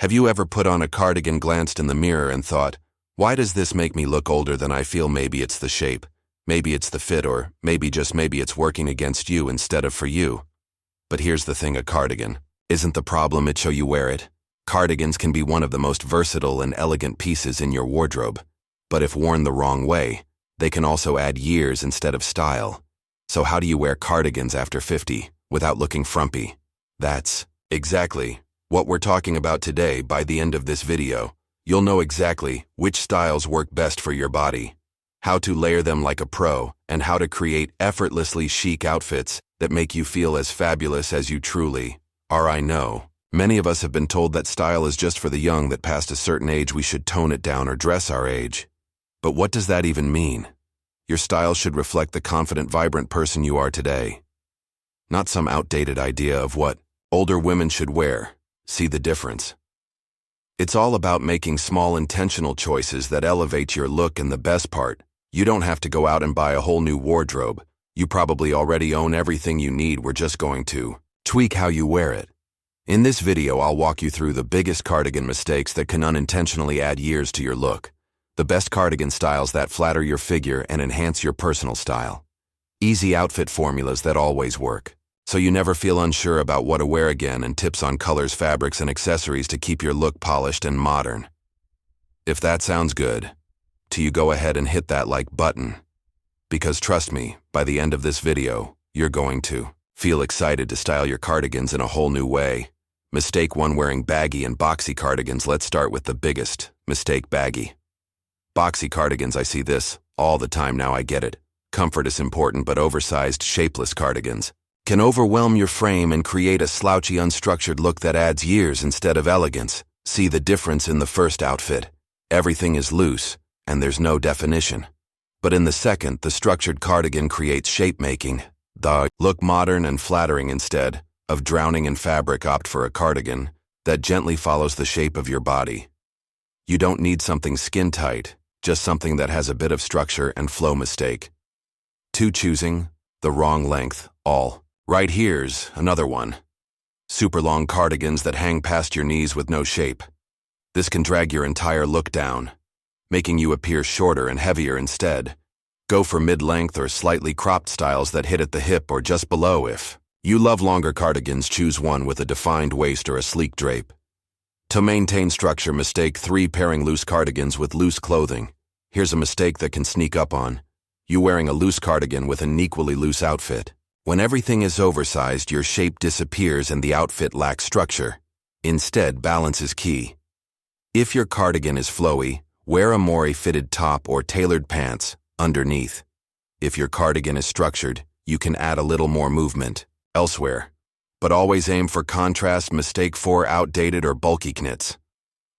Have you ever put on a cardigan, glanced in the mirror, and thought, why does this make me look older than I feel? Maybe it's the shape, maybe it's the fit, or maybe just maybe it's working against you instead of for you. But here's the thing, a cardigan isn't the problem, it's how you wear it. Cardigans can be one of the most versatile and elegant pieces in your wardrobe, but if worn the wrong way, they can also add years instead of style. So how do you wear cardigans after 50 without looking frumpy? That's exactly what we're talking about today. By the end of this video, you'll know exactly which styles work best for your body, how to layer them like a pro, and how to create effortlessly chic outfits that make you feel as fabulous as you truly are. I know many of us have been told that style is just for the young, that past a certain age we should tone it down or dress our age. But what does that even mean? Your style should reflect the confident, vibrant person you are today, not some outdated idea of what older women should wear. See the difference? It's all about making small, intentional choices that elevate your look, and the best part, you don't have to go out and buy a whole new wardrobe. You probably already own everything you need. We're just going to tweak how you wear it. In this video, I'll walk you through the biggest cardigan mistakes that can unintentionally add years to your look, the best cardigan styles that flatter your figure and enhance your personal style, easy outfit formulas that always work, so you never feel unsure about what to wear again, and tips on colors, fabrics, and accessories to keep your look polished and modern. If that sounds good to you, go ahead and hit that like button, because trust me, by the end of this video, you're going to feel excited to style your cardigans in a whole new way. Mistake 1: wearing baggy and boxy cardigans. Let's start with the biggest mistake: baggy. Boxy cardigans. I see this all the time now. I get it. Comfort is important, but oversized, shapeless cardigans can overwhelm your frame and create a slouchy, unstructured look that adds years instead of elegance. See the difference in the first outfit. Everything is loose, and there's no definition. But in the second, the structured cardigan creates shape-making. Look modern and flattering. Instead of drowning in fabric, opt for a cardigan that gently follows the shape of your body. You don't need something skin-tight, just something that has a bit of structure and flow. Mistake 2: choosing the wrong length. Right, here's another one. Super long cardigans that hang past your knees with no shape. This can drag your entire look down, making you appear shorter and heavier. Instead, go for mid-length or slightly cropped styles that hit at the hip or just below. If you love longer cardigans, choose one with a defined waist or a sleek drape to maintain structure. Mistake 3: pairing loose cardigans with loose clothing. Here's a mistake that can sneak up on you: wearing a loose cardigan with an equally loose outfit. When everything is oversized, your shape disappears and the outfit lacks structure. Instead, balance is key. If your cardigan is flowy, wear a more fitted top or tailored pants underneath. If your cardigan is structured, you can add a little more movement elsewhere. But always aim for contrast. Mistake 4: outdated or bulky knits.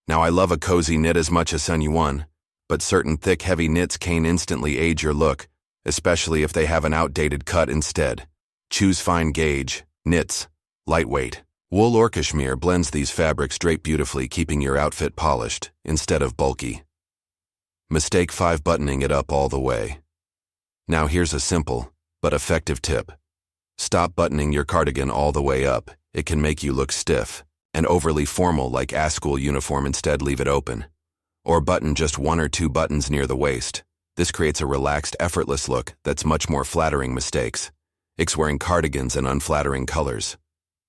Now, I love a cozy knit as much as anyone, but certain thick, heavy knits can instantly age your look, especially if they have an outdated cut. Instead, choose fine gauge knits. Lightweight wool or cashmere blends these fabrics drape beautifully, keeping your outfit polished instead of bulky. Mistake 5: buttoning it up all the way. Now, here's a simple but effective tip. Stop buttoning your cardigan all the way up. It can make you look stiff and overly formal, like a school uniform. Instead, leave it open, or button just 1 or 2 buttons near the waist. This creates a relaxed, effortless look that's much more flattering. Mistakes 6: wearing cardigans in unflattering colors.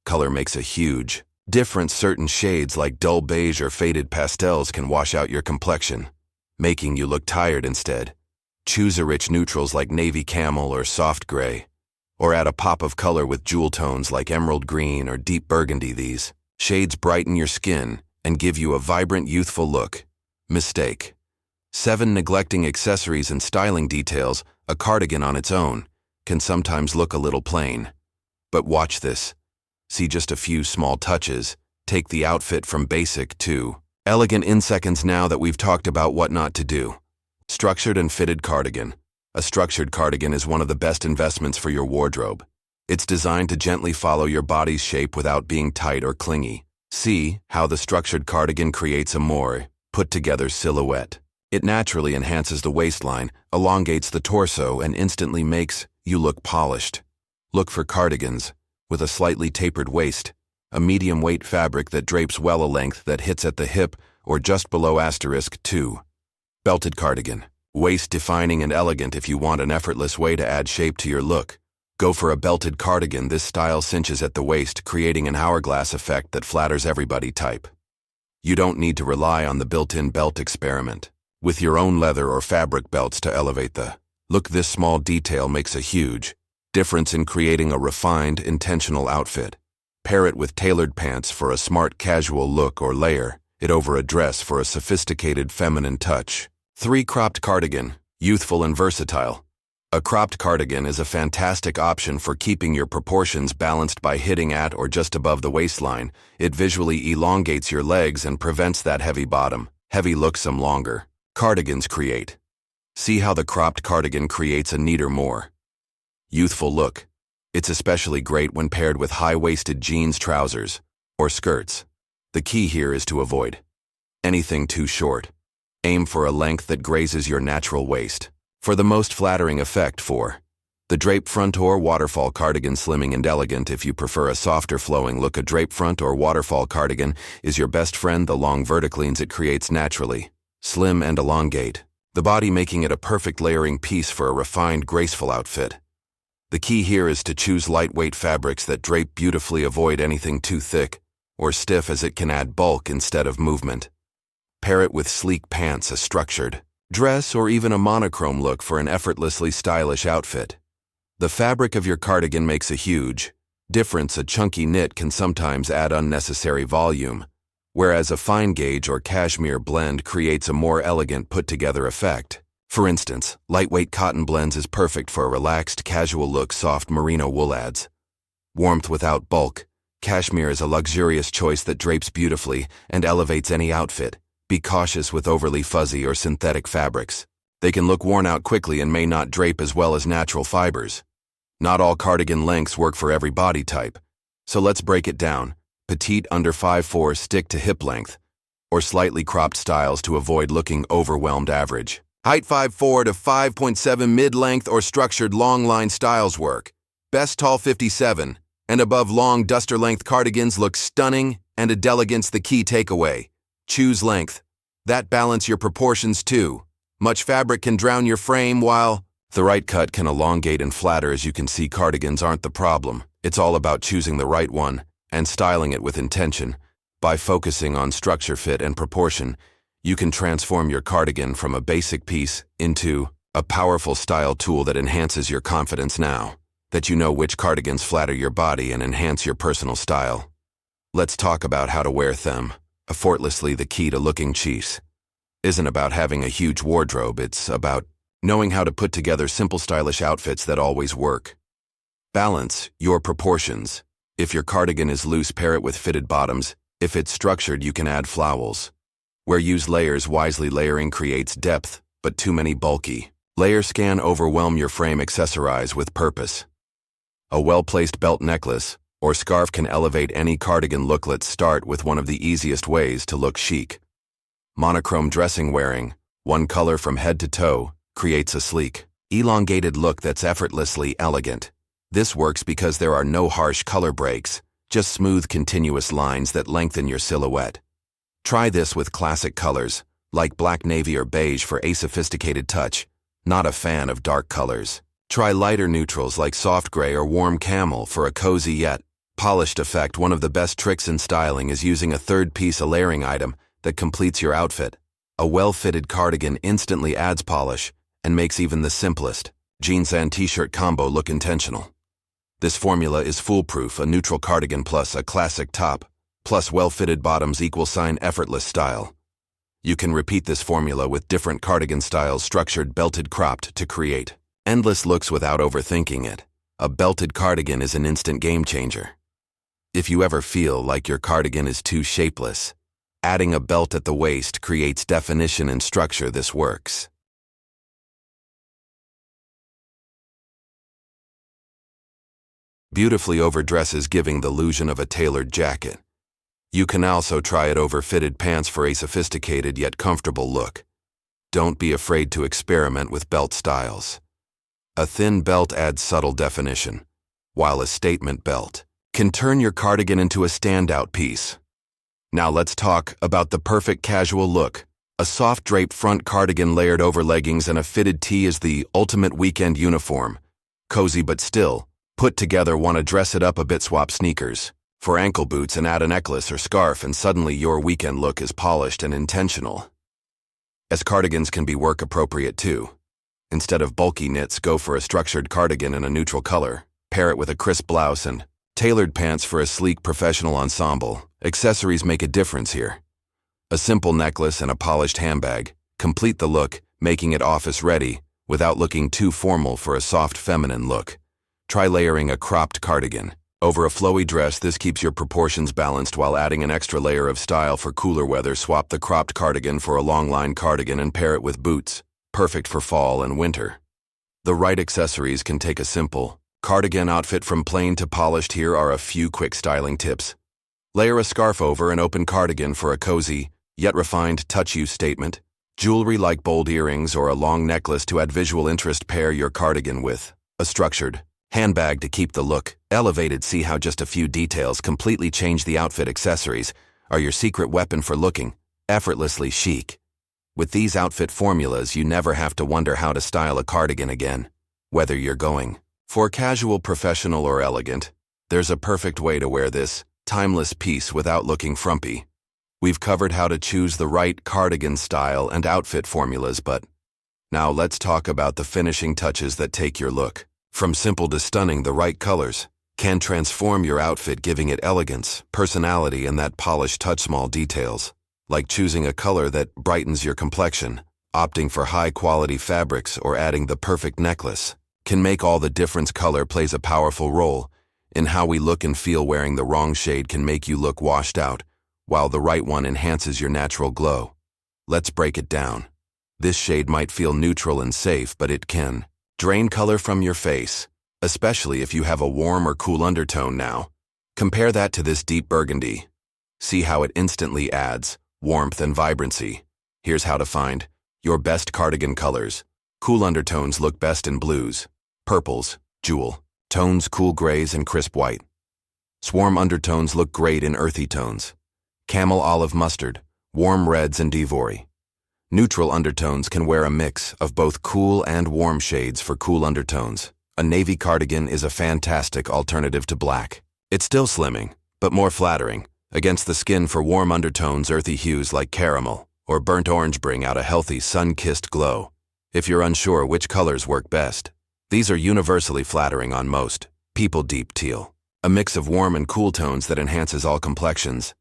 Color makes a huge difference. Certain shades like dull beige or faded pastels can wash out your complexion, making you look tired. Instead, choose a rich neutrals like navy, camel, or soft gray, or add a pop of color with jewel tones like emerald green or deep burgundy. These shades brighten your skin and give you a vibrant, youthful look. Mistake 7: neglecting accessories and styling details. A cardigan on its own can sometimes look a little plain, but watch this. See just a few small touches take the outfit from basic to elegant in seconds. Now that we've talked about what not to do. Structured and fitted cardigan. A structured cardigan is one of the best investments for your wardrobe. It's designed to gently follow your body's shape without being tight or clingy. See how the structured cardigan creates a more put-together silhouette. It naturally enhances the waistline, elongates the torso, and instantly makes you look polished. Look for cardigans with a slightly tapered waist, a medium-weight fabric that drapes well, a length that hits at the hip or just below *2. Belted cardigan. Waist-defining and elegant. If you want an effortless way to add shape to your look, go for a belted cardigan. This style cinches at the waist, creating an hourglass effect that flatters everybody type. You don't need to rely on the built-in belt. Experiment with your own leather or fabric belts to elevate the look. This small detail makes a huge difference in creating a refined, intentional outfit. Pair it with tailored pants for a smart, casual look, or layer it over a dress for a sophisticated, feminine touch. 3. Cropped cardigan. Youthful and versatile. A cropped cardigan is a fantastic option for keeping your proportions balanced by hitting at or just above the waistline. It visually elongates your legs and prevents that heavy bottom, heavy look. Some longer cardigans create. See how the cropped cardigan creates a neater, more youthful look. It's especially great when paired with high-waisted jeans, trousers, or skirts. The key here is to avoid anything too short. Aim for a length that grazes your natural waist for the most flattering effect. 4. The drape front or waterfall cardigan. Slimming and elegant. If you prefer a softer, flowing look, a drape front or waterfall cardigan is your best friend. The long verticalines it creates naturally slim and elongate the body, making it a perfect layering piece for a refined, graceful outfit. The key here is to choose lightweight fabrics that drape beautifully. Avoid anything too thick or stiff, as it can add bulk instead of movement. Pair it with sleek pants, a structured dress, or even a monochrome look for an effortlessly stylish outfit. The fabric of your cardigan makes a huge difference. A chunky knit can sometimes add unnecessary volume, whereas a fine gauge or cashmere blend creates a more elegant, put-together effect. For instance, lightweight cotton blends is perfect for a relaxed, casual look. Soft merino wool adds warmth without bulk. Cashmere is a luxurious choice that drapes beautifully and elevates any outfit. Be cautious with overly fuzzy or synthetic fabrics. They can look worn out quickly and may not drape as well as natural fibers. Not all cardigan lengths work for every body type, so let's break it down. Petite under 5'4" stick to hip length, or slightly cropped styles to avoid looking overwhelmed. Average height 5'4" to 5.7, mid-length or structured long line styles work. Best tall 57 and above. Long duster length cardigans look stunning and elegance. The key takeaway: choose length that balance your proportions too. Much fabric can drown your frame, while the right cut can elongate and flatter. As you can see, cardigans aren't the problem. It's all about choosing the right one and styling it with intention. By focusing on structure, fit, and proportion, you can transform your cardigan from a basic piece into a powerful style tool that enhances your confidence. Now that you know which cardigans flatter your body and enhance your personal style, let's talk about how to wear them effortlessly. The key to looking chic isn't about having a huge wardrobe. It's about knowing how to put together simple, stylish outfits that always work. Balance your proportions. If your cardigan is loose, pair it with fitted bottoms. If it's structured, you can add flowels. Use layers wisely. Layering creates depth, but too many bulky layers can overwhelm your frame. Accessorize with purpose. A well-placed belt, necklace, or scarf can elevate any cardigan look. Let's start with one of the easiest ways to look chic. Monochrome dressing. Wearing one color from head to toe creates a sleek, elongated look that's effortlessly elegant. This works because there are no harsh color breaks, just smooth, continuous lines that lengthen your silhouette. Try this with classic colors, like black, navy, or beige for a sophisticated touch. Not a fan of dark colors? Try lighter neutrals like soft gray or warm camel for a cozy yet polished effect. One of the best tricks in styling is using a third piece, a layering item that completes your outfit. A well-fitted cardigan instantly adds polish and makes even the simplest jeans and t-shirt combo look intentional. This formula is foolproof. A neutral cardigan plus a classic top plus well-fitted bottoms equals effortless style. You can repeat this formula with different cardigan styles, structured, belted, cropped, to create endless looks without overthinking it. A belted cardigan is an instant game changer. If you ever feel like your cardigan is too shapeless, adding a belt at the waist creates definition and structure. This works. Beautifully over dresses, giving the illusion of a tailored jacket. You can also try it over fitted pants for a sophisticated yet comfortable look. Don't be afraid to experiment with belt styles. A thin belt adds subtle definition, while a statement belt can turn your cardigan into a standout piece. Now let's talk about the perfect casual look. A soft draped front cardigan layered over leggings and a fitted tee is the ultimate weekend uniform. Cozy but still, put together, want to dress it up a bit, swap sneakers for ankle boots and add a necklace or scarf, and suddenly your weekend look is polished and intentional. As cardigans can be work appropriate too. Instead of bulky knits, go for a structured cardigan in a neutral color. Pair it with a crisp blouse and tailored pants for a sleek professional ensemble. Accessories make a difference here. A simple necklace and a polished handbag complete the look, making it office ready without looking too formal for a soft feminine look. Try layering a cropped cardigan over a flowy dress. This keeps your proportions balanced while adding an extra layer of style for cooler weather. Swap the cropped cardigan for a long line cardigan and pair it with boots, perfect for fall and winter. The right accessories can take a simple cardigan outfit from plain to polished. Here are a few quick styling tips. Layer a scarf over an open cardigan for a cozy, yet refined touch-you statement. Jewelry like bold earrings or a long necklace to add visual interest. Pair your cardigan with a structured handbag to keep the look elevated. See how just a few details completely change the outfit. Accessories are your secret weapon for looking effortlessly chic. With these outfit formulas, you never have to wonder how to style a cardigan again. Whether you're going for casual, professional, or elegant, there's a perfect way to wear this timeless piece without looking frumpy. We've covered how to choose the right cardigan style and outfit formulas, but now let's talk about the finishing touches that take your look from simple to stunning. The right colors can transform your outfit, giving it elegance, personality, and that polished touch. Small details, like choosing a color that brightens your complexion, opting for high-quality fabrics, or adding the perfect necklace, can make all the difference. Color plays a powerful role in how we look and feel. Wearing the wrong shade can make you look washed out, while the right one enhances your natural glow. Let's break it down. This shade might feel neutral and safe, but it can drain color from your face, especially if you have a warm or cool undertone. Now, compare that to this deep burgundy. See how it instantly adds warmth and vibrancy. Here's how to find your best cardigan colors. Cool undertones look best in blues, purples, jewel tones, cool grays, and crisp white. Swarm undertones look great in earthy tones. Camel olive mustard, warm reds, and ivory. Neutral undertones can wear a mix of both cool and warm shades for cool undertones. A navy cardigan is a fantastic alternative to black. It's still slimming, but more flattering against the skin. For warm undertones, earthy hues like caramel or burnt orange bring out a healthy, sun-kissed glow. If you're unsure which colors work best, these are universally flattering on most people. Deep teal, a mix of warm and cool tones that enhances all complexions.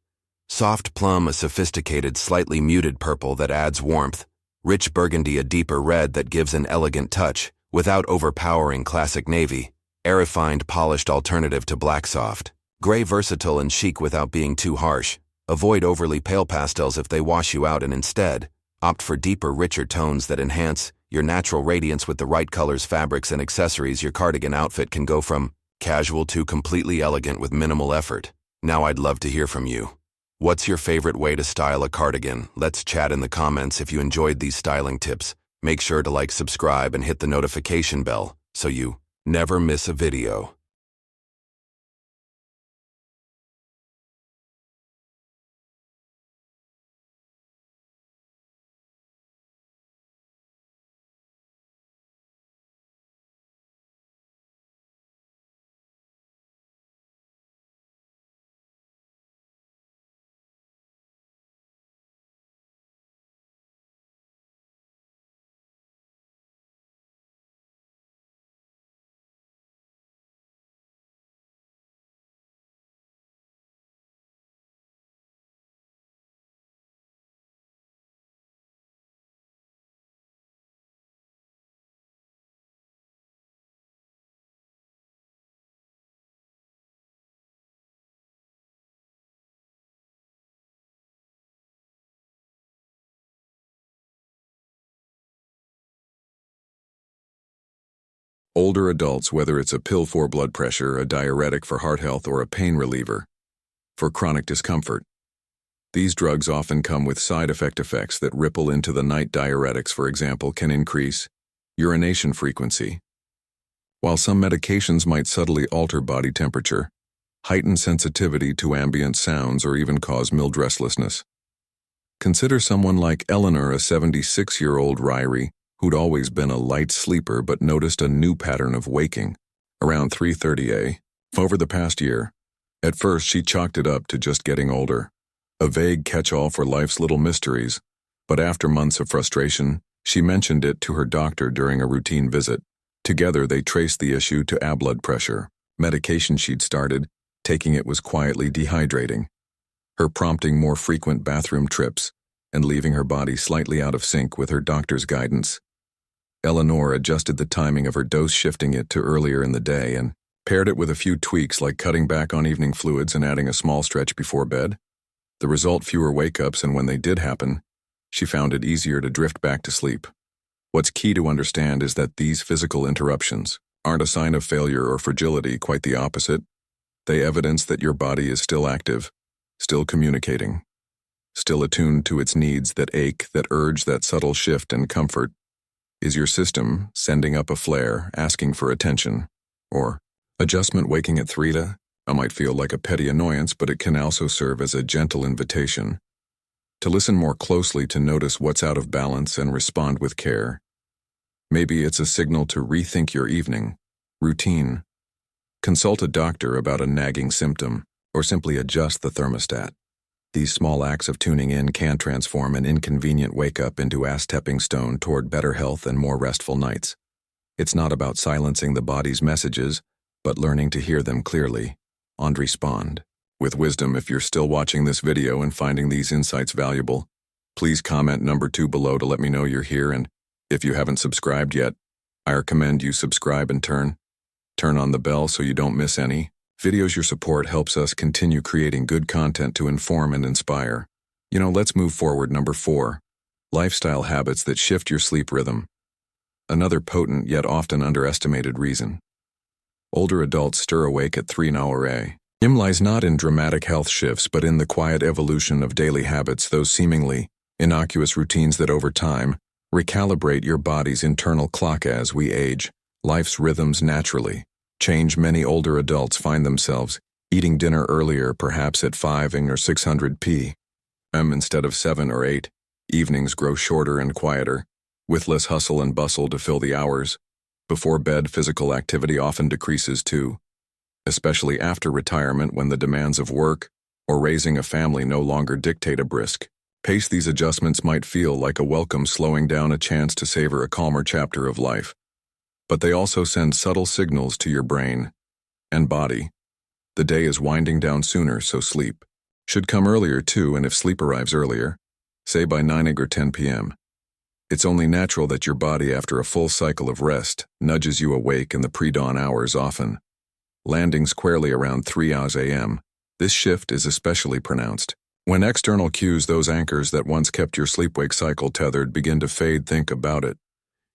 Soft plum, a sophisticated, slightly muted purple that adds warmth. Rich burgundy, a deeper red that gives an elegant touch without overpowering. Classic navy, a refined, polished alternative to black. Soft gray, versatile and chic without being too harsh. Avoid overly pale pastels if they wash you out, and instead opt for deeper, richer tones that enhance your natural radiance. With the right colors, fabrics, and accessories, your cardigan outfit can go from casual to completely elegant with minimal effort. Now I'd love to hear from you. What's your favorite way to style a cardigan? Let's chat in the comments. If you enjoyed these styling tips, make sure to like, subscribe, and hit the notification bell so you never miss a video. Older adults, whether it's a pill for blood pressure, a diuretic for heart health, or a pain reliever for chronic discomfort. These drugs often come with side effects that ripple into the night. Diuretics, for example, can increase urination frequency. While some medications might subtly alter body temperature, heighten sensitivity to ambient sounds, or even cause mild restlessness. Consider someone like Eleanor, a 76-year-old Ryrie, who'd always been a light sleeper but noticed a new pattern of waking around 3:30 a.m. over the past year. At first, she chalked it up to just getting older, a vague catch-all for life's little mysteries, but after months of frustration, she mentioned it to her doctor during a routine visit. Together, they traced the issue to high blood pressure. Medication she'd started, taking it was quietly dehydrating, her prompting more frequent bathroom trips and leaving her body slightly out of sync with her doctor's guidance. Eleanor adjusted the timing of her dose, shifting it to earlier in the day, and paired it with a few tweaks like cutting back on evening fluids and adding a small stretch before bed. The result: fewer wake-ups, and when they did happen, she found it easier to drift back to sleep. What's key to understand is that these physical interruptions aren't a sign of failure or fragility, quite the opposite. They evidence that your body is still active, still communicating, still attuned to its needs, that ache, that urge, that subtle shift and comfort. Is your system sending up a flare, asking for attention? Or adjustment waking at 3 to? I might feel like a petty annoyance, but it can also serve as a gentle invitation to listen more closely, to notice what's out of balance and respond with care. Maybe it's a signal to rethink your evening routine, consult a doctor about a nagging symptom, or simply adjust the thermostat. These small acts of tuning in can transform an inconvenient wake-up into a stepping stone toward better health and more restful nights. It's not about silencing the body's messages, but learning to hear them clearly and respond with wisdom. If you're still watching this video and finding these insights valuable, please comment number 2 below to let me know you're here, and if you haven't subscribed yet, I recommend you subscribe and turn on the bell so you don't miss any videos. Your support helps us continue creating good content to inform and inspire. Let's move forward. Number 4, lifestyle habits that shift your sleep rhythm. Another potent yet often underestimated reason older adults stir awake at 3 a.m. lies not in dramatic health shifts, but in the quiet evolution of daily habits, those seemingly innocuous routines that over time recalibrate your body's internal clock. As we age, life's rhythms naturally change. Many older adults find themselves eating dinner earlier, perhaps at 5 or 600 p.m. instead of 7 or 8. Evenings grow shorter and quieter, with less hustle and bustle to fill the hours. Before bed, physical activity often decreases too, especially after retirement, when the demands of work or raising a family no longer dictate a brisk pace. These adjustments might feel like a welcome slowing down, a chance to savor a calmer chapter of life. But they also send subtle signals to your brain and body. The day is winding down sooner, so sleep should come earlier too, and if sleep arrives earlier, say by 9 or 10 p.m., it's only natural that your body, after a full cycle of rest, nudges you awake in the pre-dawn hours, often landing squarely around 3 a.m. This shift is especially pronounced when external cues, those anchors that once kept your sleep-wake cycle tethered, begin to fade. Think about it.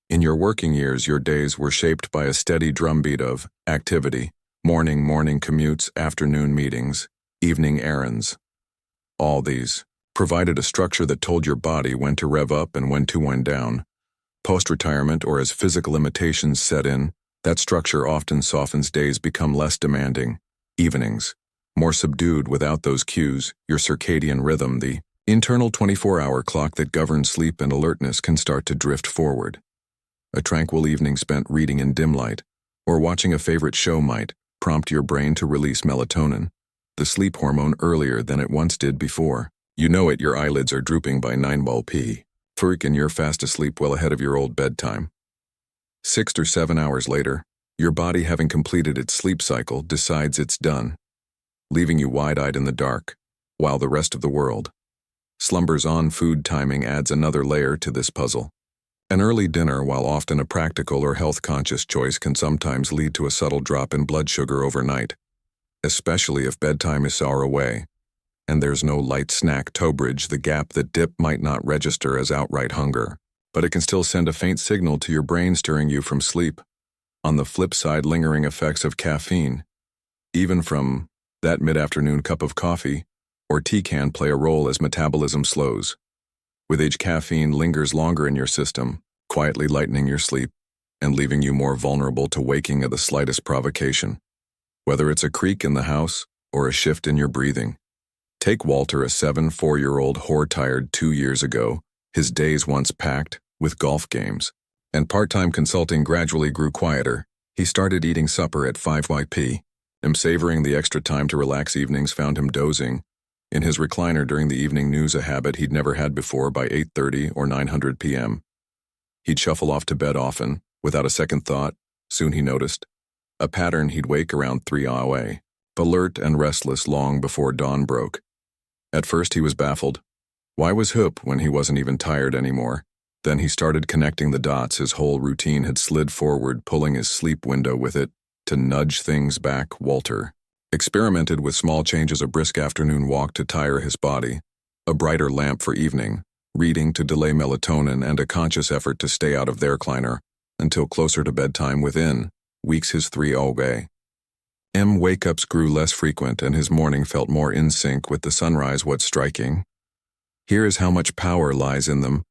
In your working years, your days were shaped by a steady drumbeat of activity: morning commutes, afternoon meetings, evening errands. All these provided a structure that told your body when to rev up and when to wind down. Post-retirement, or as physical limitations set in, that structure often softens. Days become less demanding, evenings more subdued. Without those cues, your circadian rhythm, the internal 24-hour clock that governs sleep and alertness, can start to drift forward. A tranquil evening spent reading in dim light or watching a favorite show might prompt your brain to release melatonin, the sleep hormone, earlier than it once did before. You know it, your eyelids are drooping by 9 p.m. and you're fast asleep well ahead of your old bedtime. 6 or 7 hours later, your body, having completed its sleep cycle, decides it's done, leaving you wide-eyed in the dark, while the rest of the world slumbers on. Food timing adds another layer to this puzzle. An early dinner, while often a practical or health-conscious choice, can sometimes lead to a subtle drop in blood sugar overnight, especially if bedtime is far away and there's no light snack to bridge the gap. The dip might not register as outright hunger, but it can still send a faint signal to your brain, stirring you from sleep. On the flip side, lingering effects of caffeine, even from that mid-afternoon cup of coffee or tea, can play a role as metabolism slows. With age, caffeine lingers longer in your system, quietly lightening your sleep and leaving you more vulnerable to waking at the slightest provocation. Whether it's a creak in the house, or a shift in your breathing. Take Walter, a 4-year-old whore-tired 2 years ago, his days once packed with golf games. And part-time consulting gradually grew quieter. He started eating supper at 5 p.m. Savoring the extra time to relax evenings found him dozing in his recliner during the evening news, a habit he'd never had before. By 8:30 or 9:00 p.m. he'd shuffle off to bed, often without a second thought. Soon he noticed a pattern. He'd wake around 3 a.m., alert and restless long before dawn broke. At first he was baffled. Why was Hoop when he wasn't even tired anymore? Then he started connecting the dots. His whole routine had slid forward, pulling his sleep window with it to nudge things back. Walter experimented with small changes: a brisk afternoon walk to tire his body, a brighter lamp for evening, reading to delay melatonin, and a conscious effort to stay out of their recliner until closer to bedtime. Within weeks, his 3 a.m. wake-ups grew less frequent, and his morning felt more in sync with the sunrise. What's striking here is how much power lies in them.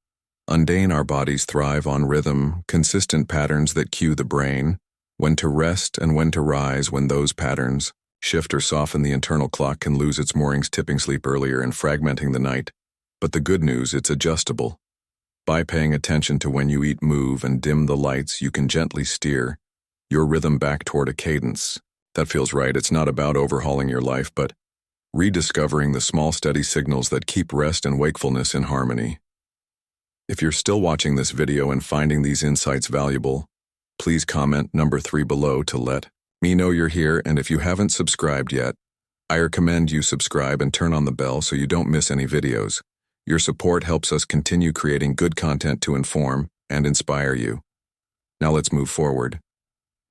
Mundane, our bodies thrive on rhythm, consistent patterns that cue the brain when to rest and when to rise. When those patterns shift or soften, the internal clock can lose its moorings, tipping sleep earlier and fragmenting the night. But the good news, it's adjustable. By paying attention to when you eat, move, and dim the lights, you can gently steer your rhythm back toward a cadence that feels right. It's not about overhauling your life, but rediscovering the small, steady signals that keep rest and wakefulness in harmony. If you're still watching this video and finding these insights valuable, please comment number 3 below to let me know you're here. And if you haven't subscribed yet, I recommend you subscribe and turn on the bell so you don't miss any videos. Your support helps us continue creating good content to inform and inspire you. Now let's move forward.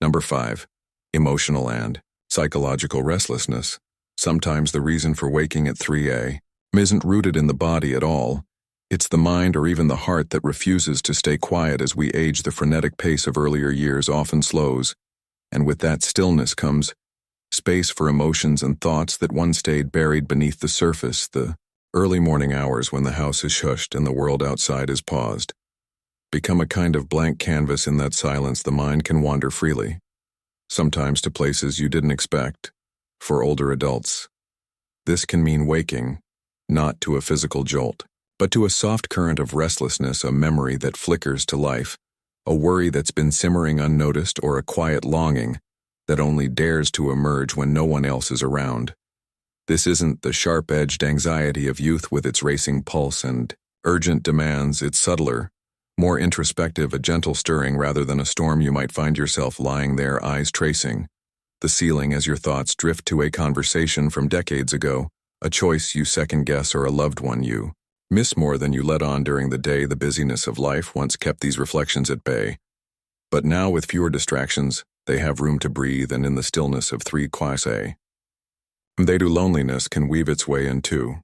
Number 5. Emotional and psychological restlessness. Sometimes the reason for waking at 3 a.m. isn't rooted in the body at all. It's the mind or even the heart that refuses to stay quiet. As we age, the frenetic pace of earlier years often slows, and with that stillness comes space for emotions and thoughts that once stayed buried beneath the surface. The early morning hours, when the house is hushed and the world outside is paused, become a kind of blank canvas. In that silence, the mind can wander freely, sometimes to places you didn't expect. For older adults, this can mean waking, not to a physical jolt, but to a soft current of restlessness, a memory that flickers to life, a worry that's been simmering unnoticed, or a quiet longing that only dares to emerge when no one else is around. This isn't the sharp-edged anxiety of youth with its racing pulse and urgent demands. It's subtler, more introspective, a gentle stirring rather than a storm. You might find yourself lying there, eyes tracing the ceiling as your thoughts drift to a conversation from decades ago, a choice you second-guess, or a loved one you miss more than you let on during the day. The busyness of life once kept these reflections at bay, but now, with fewer distractions, they have room to breathe. And in the stillness of 3 a.m. Loneliness can weave its way in too,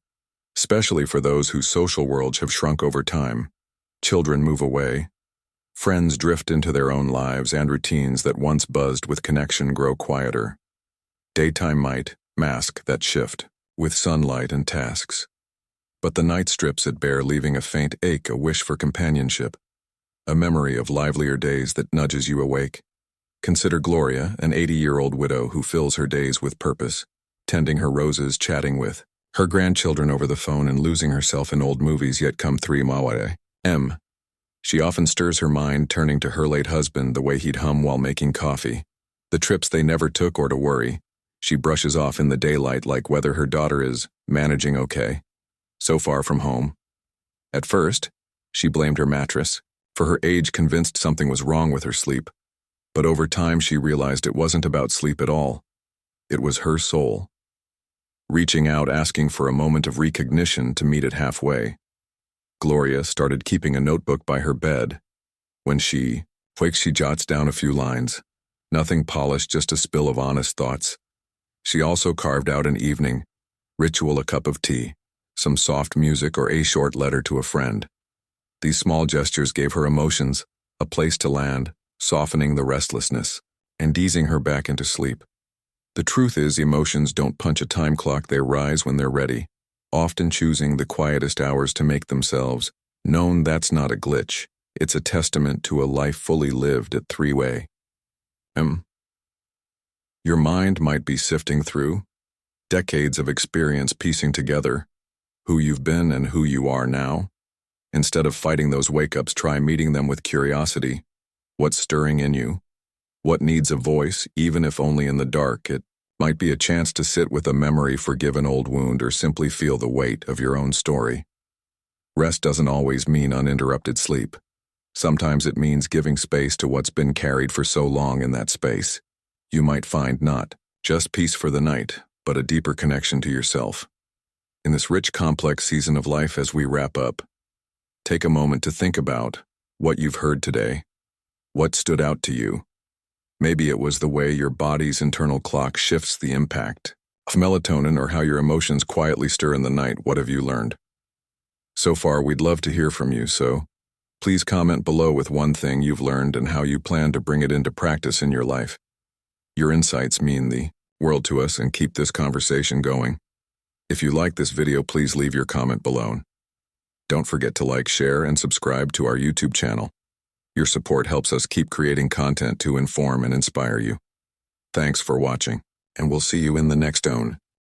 especially for those whose social worlds have shrunk over time. Children move away, friends drift into their own lives, and routines that once buzzed with connection grow quieter. Daytime might mask that shift with sunlight and tasks, but the night strips it bare, leaving a faint ache, a wish for companionship, a memory of livelier days that nudges you awake. Consider Gloria, an 80-year-old widow who fills her days with purpose, tending her roses, chatting with her grandchildren over the phone, and losing herself in old movies. Yet come 3 a.m. she often stirs her mind, turning to her late husband, the way he'd hum while making coffee, the trips they never took, or to worry she brushes off in the daylight, like whether her daughter is managing okay, so far from home. At first, she blamed her mattress, for her age, convinced something was wrong with her sleep. But over time, she realized it wasn't about sleep at all. It was her soul, reaching out, asking for a moment of recognition, to meet it halfway. Gloria started keeping a notebook by her bed. When she wakes, she jots down a few lines. Nothing polished, just a spill of honest thoughts. She also carved out an evening ritual, a cup of tea, some soft music, or a short letter to a friend. These small gestures gave her emotions a place to land, softening the restlessness and easing her back into sleep. The truth is, emotions don't punch a time clock, they rise when they're ready, often choosing the quietest hours to make themselves known. That's not a glitch, it's a testament to a life fully lived at 3 a.m. Your mind might be sifting through Decades of experience piecing together who you've been and who you are now. Instead of fighting those wake-ups, try meeting them with curiosity. What's stirring in you? What needs a voice, even if only in the dark? It might be a chance to sit with a memory, forgive an old wound, or simply feel the weight of your own story. Rest doesn't always mean uninterrupted sleep. Sometimes it means giving space to what's been carried for so long in that space. You might find not just peace for the night, but a deeper connection to yourself. In this rich, complex season of life, as we wrap up, take a moment to think about what you've heard today. What stood out to you? Maybe it was the way your body's internal clock shifts the impact of melatonin, or how your emotions quietly stir in the night. What have you learned? So far, we'd love to hear from you, so please comment below with one thing you've learned and how you plan to bring it into practice in your life. Your insights mean the world to us and keep this conversation going. If you like this video, please leave your comment below. Don't forget to like, share, and subscribe to our YouTube channel. Your support helps us keep creating content to inform and inspire you. Thanks for watching, and we'll see you in the next one.